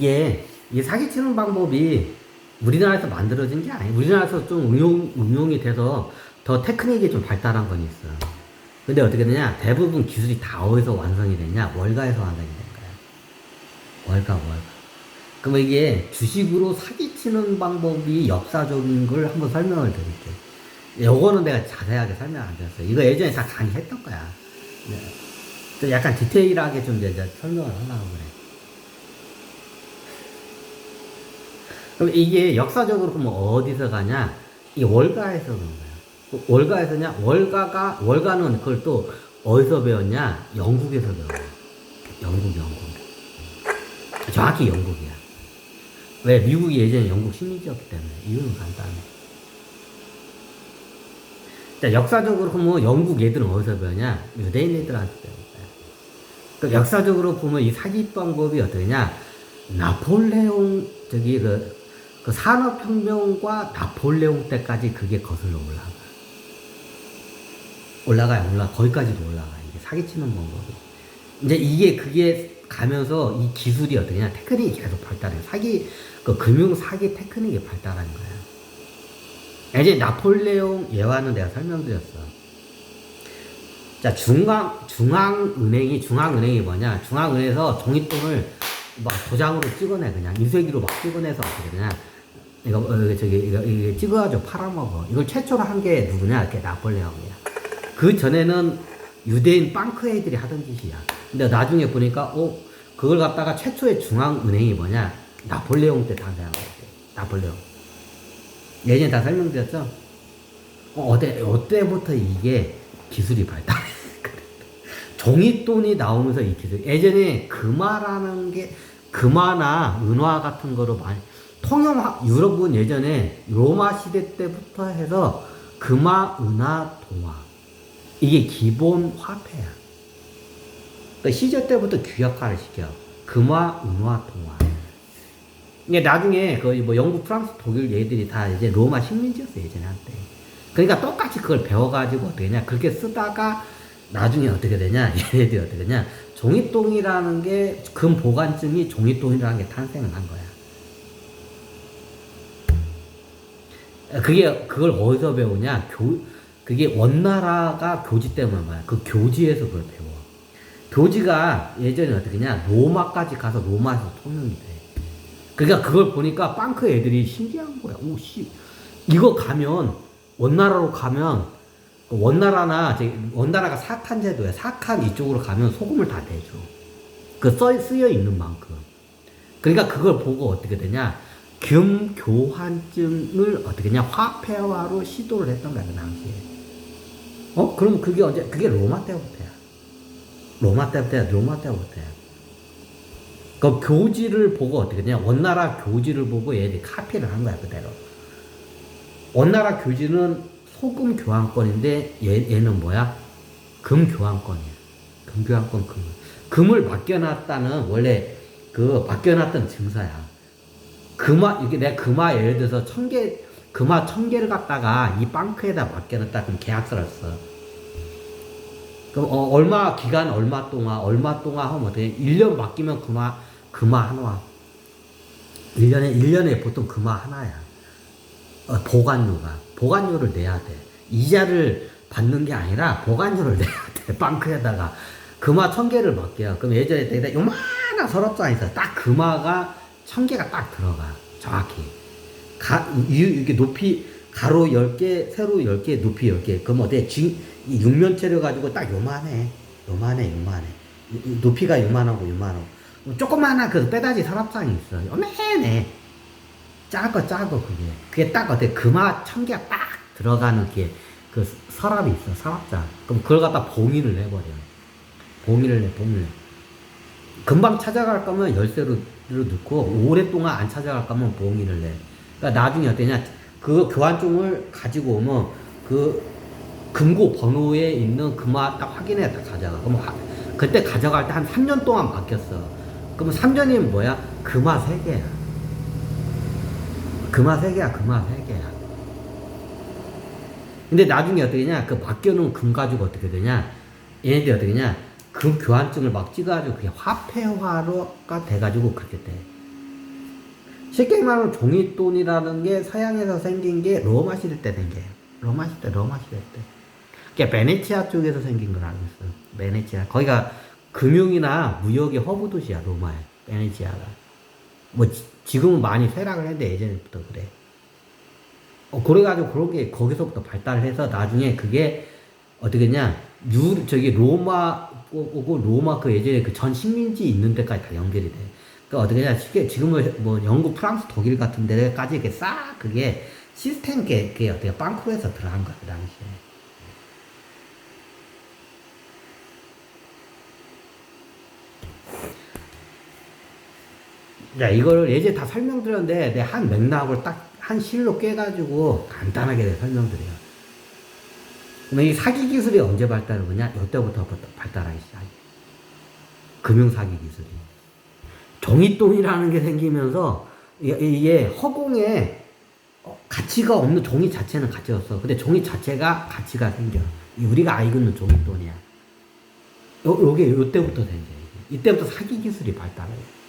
이게 사기치는 방법이 우리나라에서 만들어진 게 아니에요. 우리나라에서 좀 응용이 돼서 더 테크닉이 좀 발달한 건 있어요. 근데 어떻게 되냐? 대부분 기술이 다 어디서 완성이 되냐? 월가에서 완성이 된 거야. 월가. 그럼 이게 주식으로 사기치는 방법이 역사적인 걸 한번 설명을 드릴게요. 요거는 내가 자세하게 설명 안 드렸어요. 이거 예전에 다 강의했던 거야. 네. 약간 디테일하게 좀 이제 설명을 하려고 그래. 그럼 이게 역사적으로 보면 어디서 가냐? 이 월가에서 그런 거야. 월가에서냐? 월가는 그걸 또 어디서 배웠냐? 영국에서 배워요. 영국. 정확히 영국이야. 왜? 미국이 예전에 영국 식민지였기 때문에. 이유는 간단해. 자, 역사적으로 보면 영국 애들은 어디서 배웠냐? 유대인 애들한테 배운 거야. 그 역사적으로 보면 이 사기 방법이 어떠냐? 나폴레옹, 그 산업혁명과 나폴레옹 때까지 그게 거슬러 올라가요. 거기까지도 올라가. 이게 사기치는 방법이. 이제 그게 가면서 이 기술이 어떠냐? 테크닉이 계속 발달해요. 금융 사기 테크닉이 발달한 거야. 이제 나폴레옹 예화는 내가 설명드렸어. 자, 중앙은행이 뭐냐? 중앙은행에서 종이돈을 막 도장으로 찍어내, 그냥. 인쇄기로 막 찍어내서 어떻게 되냐? 이거 찍어가지고 팔아먹어. 이걸 최초로 한 게 누구냐? 이렇게 나폴레옹이야. 그 전에는 유대인 방크 애들이 하던 짓이야. 근데 나중에 보니까, 그걸 갖다가 최초의 중앙은행이 뭐냐? 나폴레옹 때 탄생한 거지. 나폴레옹. 예전에 다 설명드렸죠? 어때부터 이게 기술이 발달해. 종이돈이 나오면서 이 기술. 예전에 금화나 은화 같은 거로 많이, 유럽은 예전에 로마 시대 때부터 해서 금화, 은화, 동화. 이게 기본 화폐야. 그러니까 시절 때부터 규약화를 시켜. 금화, 은화, 동화. 이게 나중에 영국, 프랑스, 독일 얘들이 다 이제 로마 식민지였어, 예전에 한때. 그러니까 똑같이 그걸 배워가지고 어떻게 되냐. 그렇게 쓰다가 나중에 어떻게 되냐. 얘네들이 어떻게 되냐. 종이돈이라는 게, 금 보관증이 종이돈이라는 게 탄생을 한 거야. 그걸 어디서 배우냐. 그게 원나라가 교지 때문에 말이야. 그 교지에서 그걸 배워. 교지가 예전에 어떻게 냐. 로마까지 가서 로마에서 통용이 돼. 그러니까 그걸 보니까 방크 애들이 신기한 거야. 이거 가면, 원나라로 가면, 원나라가 사칸 제도야. 사칸 이쪽으로 가면 소금을 다 내줘. 쓰여 있는 만큼. 그러니까 그걸 보고 어떻게 되냐. 금 교환증을 어떻게 냐. 화폐화로 시도를 했던 거야, 그 당시에. 그럼 그게 로마 때부터야. 로마 때부터야. 그 교지를 보고 어떻게 되냐. 원나라 교지를 보고 얘들이 카피를 한 거야, 그대로. 원나라 교지는 소금 교환권인데 얘는 뭐야? 금 교환권이야. 금 교환권. 금을 맡겨놨다는 원래 맡겨놨던 증서야. 이게 내가 금화 예를 들어서 금화 1000개를 갖다가 이 방크에다 맡겨놨다. 그럼 계약서를 써. 그럼 기간 얼마 동안 하면 어떻게 1년 맡기면 금화 하나. 1년에 보통 금화 하나야. 보관료를 내야 돼. 이자를 받는 게 아니라 보관료를 내야 돼. 방크에다가. 금화 1000개를 맡겨요. 그럼 예전에 내가 요만한 서랍장에 있어. 딱 금화가 1000개가 딱 들어가. 정확히. 이게 높이, 가로 10개, 세로 10개, 높이 10개. 그럼 이 육면체를 가지고 딱 요만해. 높이가 요만하고. 조그마한 빼다지 서랍장이 있어. 요만해. 작아, 그게 딱 금화 1000개가 딱 들어가는 서랍이 있어, 서랍장. 그럼 그걸 갖다 봉인을 해버려. 봉인을 내. 금방 찾아갈 거면 열쇠로 넣고, 오랫동안 안 찾아갈 거면 봉인을 내. 그러니까 나중에 어떠냐, 그 교환증을 가지고 오면, 금고 번호에 있는 금화 딱 확인해 딱 가져가. 그럼 그때 가져갈 때 한 3년 동안 바뀌었어. 그러면 3년이면 뭐야? 금화 3개야. 근데 나중에 어떻게 되냐? 맡겨놓은 금 가지고 어떻게 되냐? 얘네들이 어떻게 되냐? 금 교환증을 막 찍어가지고 그게 화폐화가 돼가지고 그렇게 돼. 쉽게 말하면 종이돈이라는 게 서양에서 생긴 게 로마 시대 때 생겨요. 로마 시대 때. 그게 베네치아 쪽에서 생긴 걸 알고 있어요. 베네치아. 거기가 금융이나 무역의 허브 도시야, 로마에. 베네치아가. 뭐, 지금은 많이 쇠락을 했는데 예전부터 그래. 그래가지고 그런 게 거기서부터 발달을 해서 나중에 그게 어떻게냐, 저기 로마 그 예전에 그 전 식민지 있는 데까지 다 연결이 돼. 그러니까 어떻게냐, 쉽게 지금은 뭐 영국, 프랑스, 독일 같은 데까지 이렇게 싹 그게 시스템 그게 어떻게 빵꾸에서 들어간 거야, 그 당시에. 자, 이거를 예전에 다 설명드렸는데, 내 한 맥락을 딱 한 실로 깨가지고 간단하게 설명드려요. 그럼 이 사기 기술이 언제 발달을 하냐? 이때부터 발달하기 시작해. 금융 사기 기술이. 종이돈이라는 게 생기면서, 이게 허공에 가치가 없는 종이 자체는 가치가 없어. 근데 종이 자체가 가치가 생겨. 우리가 알고 있는 종이돈이야. 요게 요때부터 생겨. 이때부터 사기 기술이 발달해요.